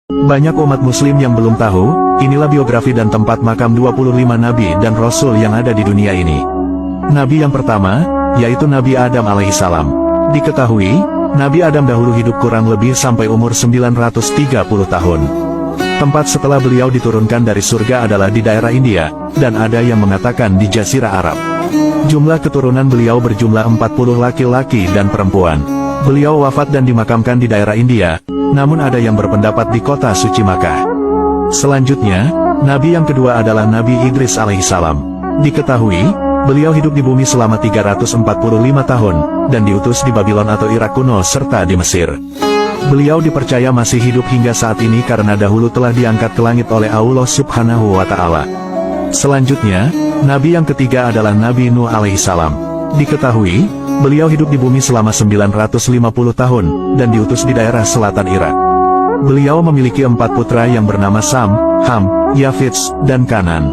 Banyak umat muslim yang belum tahu, inilah biografi dan tempat makam 25 nabi dan rasul yang ada di dunia ini. Nabi yang pertama, yaitu Nabi Adam alaihissalam. Diketahui, Nabi Adam dahulu hidup kurang lebih sampai umur 930 tahun. Tempat setelah beliau diturunkan dari surga adalah di daerah India, dan ada yang mengatakan di Jazirah Arab. Jumlah keturunan beliau berjumlah 40 laki-laki dan perempuan. Beliau wafat dan dimakamkan di daerah India, namun ada yang berpendapat di kota suci Makkah. Selanjutnya, Nabi yang kedua adalah Nabi Idris alaihissalam. Diketahui, beliau hidup di bumi selama 345 tahun, dan diutus di Babylon atau Irak kuno serta di Mesir. Beliau dipercaya masih hidup hingga saat ini karena dahulu telah diangkat ke langit oleh Allah Subhanahu wa Ta'ala. Selanjutnya, Nabi yang ketiga adalah Nabi Nuh alaihissalam. Diketahui, beliau hidup di bumi selama 950 tahun, dan diutus di daerah selatan Irak. Beliau memiliki 4 putra yang bernama Sam, Ham, Yafits, dan Kanan.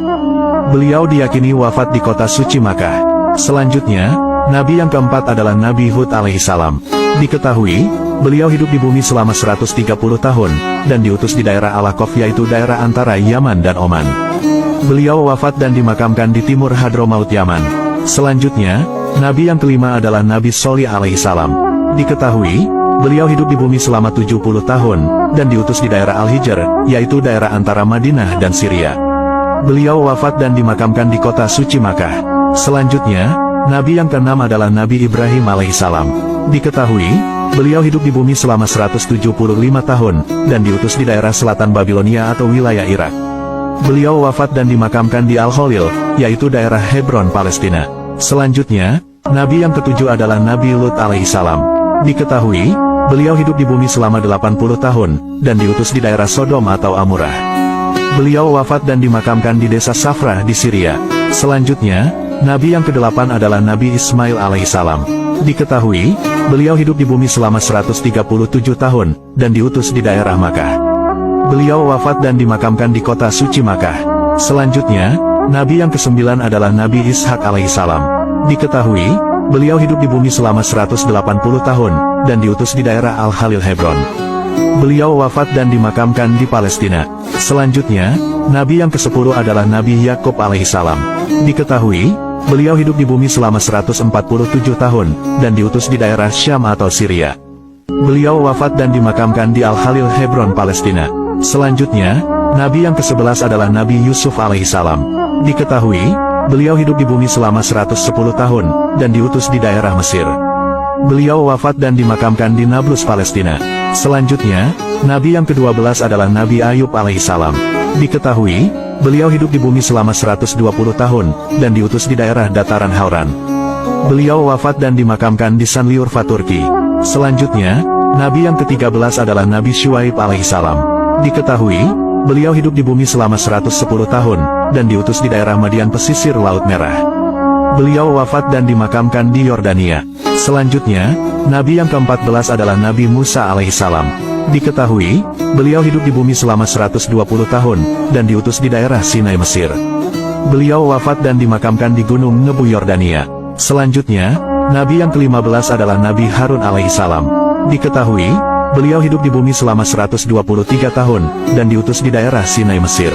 Beliau diyakini wafat di kota suci Makkah. Selanjutnya, Nabi yang keempat adalah Nabi Hud alaihissalam. Diketahui, beliau hidup di bumi selama 130 tahun, dan diutus di daerah Al-Ahqaf yaitu daerah antara Yaman dan Oman. Beliau wafat dan dimakamkan di timur Hadramaut Yaman. Selanjutnya, Nabi yang kelima adalah Nabi Sholih alaihissalam. Diketahui, beliau hidup di bumi selama 70 tahun, dan diutus di daerah Al-Hijr, yaitu daerah antara Madinah dan Syria. Beliau wafat dan dimakamkan di kota suci Makkah. Selanjutnya, Nabi yang keenam adalah Nabi Ibrahim alaihissalam. Diketahui, beliau hidup di bumi selama 175 tahun, dan diutus di daerah selatan Babilonia atau wilayah Irak. Beliau wafat dan dimakamkan di Al-Khalil, yaitu daerah Hebron, Palestina. Selanjutnya, Nabi yang ketujuh adalah Nabi Lut alaihissalam. Diketahui, beliau hidup di bumi selama 80 tahun, dan diutus di daerah Sodom atau Amurah. Beliau wafat dan dimakamkan di desa Safrah di Syria. Selanjutnya, Nabi yang kedelapan adalah Nabi Ismail alaihissalam. Diketahui, beliau hidup di bumi selama 137 tahun, dan diutus di daerah Makkah. Beliau wafat dan dimakamkan di kota suci Makkah. Selanjutnya, Nabi yang kesembilan adalah Nabi Ishak alaihissalam. Diketahui, beliau hidup di bumi selama 180 tahun, dan diutus di daerah Al-Khalil Hebron. Beliau wafat dan dimakamkan di Palestina. Selanjutnya, Nabi yang ke-10 adalah Nabi Yakub alaihissalam. Diketahui, beliau hidup di bumi selama 147 tahun, dan diutus di daerah Syam atau Syria. Beliau wafat dan dimakamkan di Al-Khalil Hebron, Palestina. Selanjutnya, Nabi yang ke-11 adalah Nabi Yusuf alaihissalam. Diketahui, beliau hidup di bumi selama 110 tahun, dan diutus di daerah Mesir. Beliau wafat dan dimakamkan di Nablus, Palestina. Selanjutnya, Nabi yang ke-12 adalah Nabi Ayub alaihissalam. Diketahui, beliau hidup di bumi selama 120 tahun, dan diutus di daerah dataran Hauran. Beliau wafat dan dimakamkan di Sanliurfa, Turki. Selanjutnya, Nabi yang ke-13 adalah Nabi Syuaib alaihissalam. Diketahui, beliau hidup di bumi selama 110 tahun, dan diutus di daerah Madian pesisir Laut Merah. Beliau wafat dan dimakamkan di Yordania. Selanjutnya, Nabi yang ke-14 adalah Nabi Musa alaihissalam. Diketahui, beliau hidup di bumi selama 120 tahun, dan diutus di daerah Sinai, Mesir. Beliau wafat dan dimakamkan di Gunung Nebu, Yordania. Selanjutnya, Nabi yang ke-15 adalah Nabi Harun alaihissalam. Diketahui, beliau hidup di bumi selama 123 tahun, dan diutus di daerah Sinai, Mesir.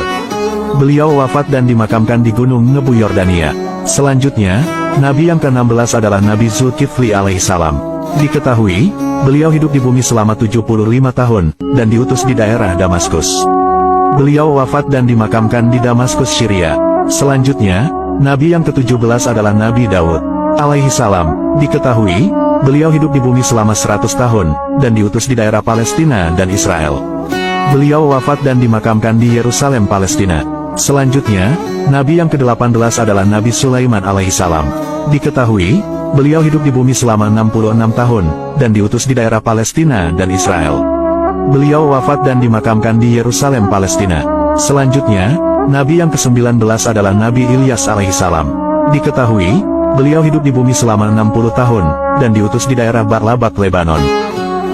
Beliau wafat dan dimakamkan di Gunung Nebu, Yordania. Selanjutnya, Nabi yang ke-16 adalah Nabi Zulkifli alaihissalam. Diketahui, beliau hidup di bumi selama 75 tahun, dan diutus di daerah Damaskus. Beliau wafat dan dimakamkan di Damaskus, Syria. Selanjutnya, Nabi yang ke-17 adalah Nabi Daud alaihissalam. Diketahui, beliau hidup di bumi selama 100 tahun, dan diutus di daerah Palestina dan Israel. Beliau wafat dan dimakamkan di Yerusalem, Palestina. Selanjutnya, Nabi yang ke-18 adalah Nabi Sulaiman alaihissalam. Diketahui, beliau hidup di bumi selama 66 tahun, dan diutus di daerah Palestina dan Israel. Beliau wafat dan dimakamkan di Yerusalem, Palestina. Selanjutnya, Nabi yang ke-19 adalah Nabi Ilyas alaihissalam. Diketahui, beliau hidup di bumi selama 60 tahun, dan diutus di daerah Barlabak, Lebanon.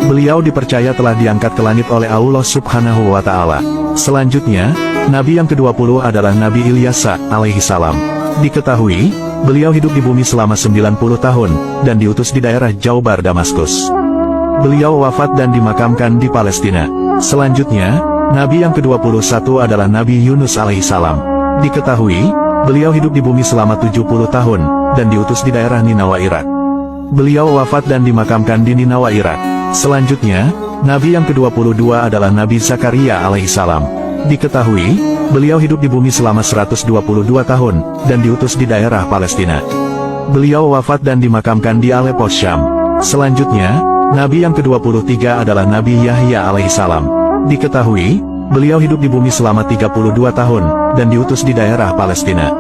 Beliau dipercaya telah diangkat ke langit oleh Allah Subhanahu wa Ta'ala. Selanjutnya, Nabi yang ke-20 adalah Nabi Ilyasa alaihissalam. Diketahui, beliau hidup di bumi selama 90 tahun, dan diutus di daerah Jaubar, Damaskus. Beliau wafat dan dimakamkan di Palestina. Selanjutnya, Nabi yang ke-21 adalah Nabi Yunus alaihissalam. Diketahui, beliau hidup di bumi selama 70 tahun, dan diutus di daerah Ninawa Irak. Beliau wafat dan dimakamkan di Ninawa Irak. Selanjutnya, Nabi yang ke-22 adalah Nabi Zakaria alaihissalam. Diketahui, beliau hidup di bumi selama 122 tahun, dan diutus di daerah Palestina. Beliau wafat dan dimakamkan di Aleppo, Syam. Selanjutnya, Nabi yang ke-23 adalah Nabi Yahya alaihissalam. Diketahui, beliau hidup di bumi selama 32 tahun, dan diutus di daerah Palestina.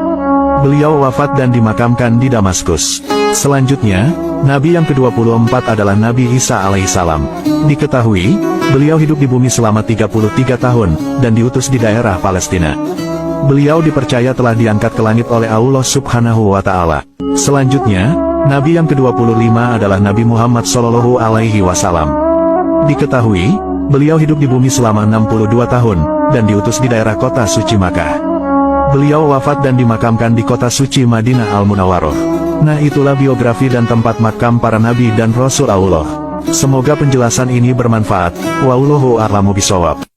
Beliau wafat dan dimakamkan di Damaskus. Selanjutnya, Nabi yang ke-24 adalah Nabi Isa alaihissalam. Diketahui, beliau hidup di bumi selama 33 tahun, dan diutus di daerah Palestina. Beliau dipercaya telah diangkat ke langit oleh Allah Subhanahu wa Ta'ala. Selanjutnya, Nabi yang ke-25 adalah Nabi Muhammad Shallallahu Alaihi Wasallam. Diketahui, beliau hidup di bumi selama 62 tahun, dan diutus di daerah kota suci Makkah. Beliau wafat dan dimakamkan di kota suci Madinah Al-Munawwaroh. Nah, itulah biografi dan tempat makam para nabi dan rasul Allah. Semoga penjelasan ini bermanfaat. Wallahu a'lamu bishawab.